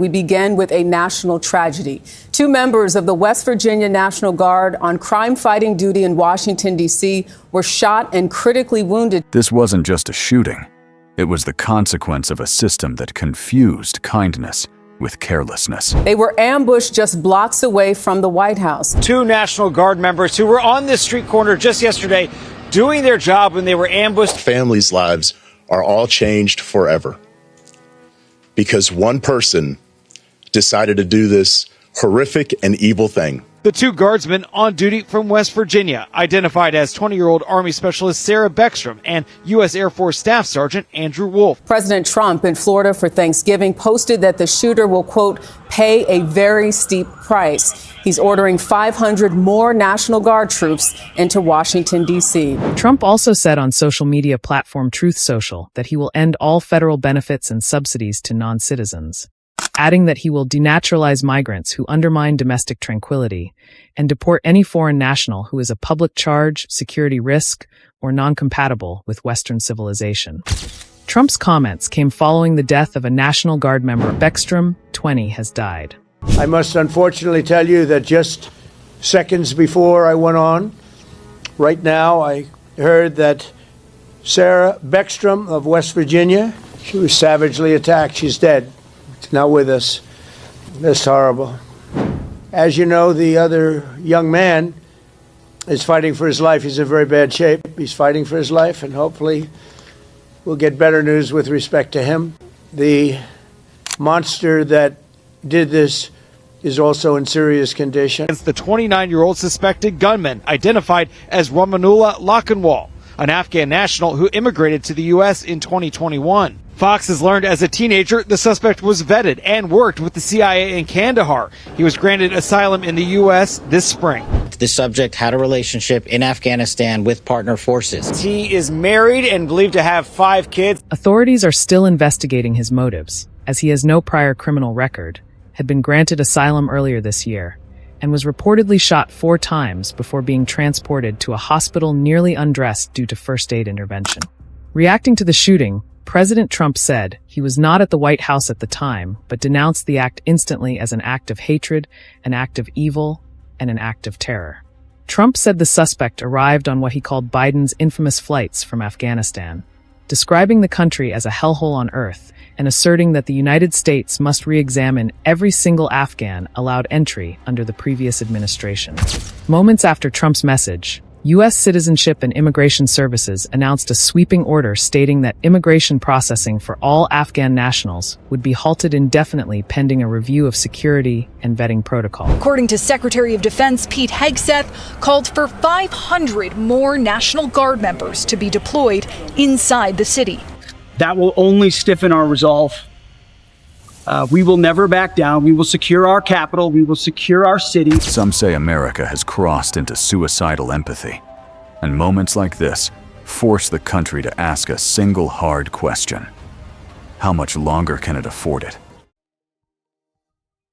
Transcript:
We begin with a national tragedy. Two members of the West Virginia National Guard on crime-fighting duty in Washington, D.C. were shot and critically wounded. This wasn't just a shooting. It was the consequence of a system that confused kindness with carelessness. They were ambushed just blocks away from the White House. Two National Guard members who were on this street corner just yesterday doing their job when they were ambushed. Families' lives are all changed forever because one person decided to do this horrific and evil thing. The two guardsmen on duty from West Virginia, identified as 20-year-old Army Specialist Sarah Bechstrom and U.S. Air Force Staff Sergeant Andrew Wolf. President Trump in Florida for Thanksgiving posted that the shooter will, quote, pay a very steep price. He's ordering 500 more National Guard troops into Washington, D.C. Trump also said on social media platform Truth Social that he will end all federal benefits and subsidies to non-citizens, adding that he will denaturalize migrants who undermine domestic tranquility and deport any foreign national who is a public charge, security risk, or non-compatible with Western civilization. Trump's comments came following the death of a National Guard member. Bechstrom, 20, has died. I must unfortunately tell you that just seconds before I went on, right now, I heard that Sarah Bechstrom of West Virginia, she was savagely attacked. She's dead. She's not with us. That's horrible. As you know, the other young man is fighting for his life. He's in very bad shape. He's fighting for his life, and hopefully we'll get better news with respect to him. The monster that did this is also in serious condition. Against the 29-year-old suspected gunman, identified as Ramanullah Lakhanwal, an Afghan national who immigrated to the U.S. in 2021. Fox has learned as a teenager the suspect was vetted and worked with the CIA in Kandahar. He was granted asylum in the U.S. this spring. The subject had a relationship in Afghanistan with partner forces. He is married and believed to have 5 kids. Authorities are still investigating his motives, as he has no prior criminal record, had been granted asylum earlier this year, and was reportedly shot 4 times before being transported to a hospital nearly undressed due to first aid intervention. Reacting to the shooting, President Trump said he was not at the White House at the time, but denounced the act instantly as an act of hatred, an act of evil, and an act of terror. Trump said the suspect arrived on what he called Biden's infamous flights from Afghanistan, describing the country as a hellhole on earth and asserting that the United States must re-examine every single Afghan allowed entry under the previous administration. Moments after Trump's message, U.S. Citizenship and Immigration Services announced a sweeping order stating that immigration processing for all Afghan nationals would be halted indefinitely pending a review of security and vetting protocol. According to Secretary of Defense Pete Hegseth, called for 500 more National Guard members to be deployed inside the city. That will only stiffen our resolve. We will never back down. We will secure our capital. We will secure our city. Some say America has crossed into suicidal empathy. And moments like this force the country to ask a single hard question. How much longer can it afford it?